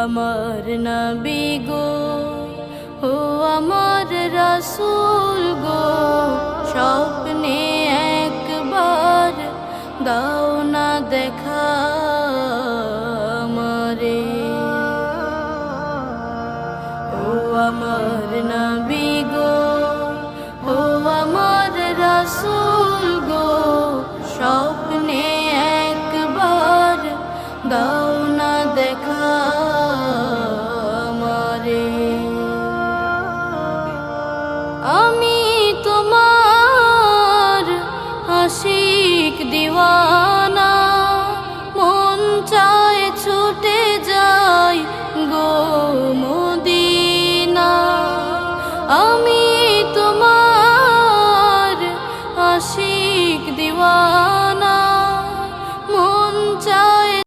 আমার নবী গো, ও আমার রাসূল গো, স্বপ্নে একবার দাও না দেখা আমারে। ও আমার নবী গো, ও আমার রাসূল গো, স্বপ্নে একবার দাও না দেখা আমারে। আমি তোমার আশিক দিওয়ানা।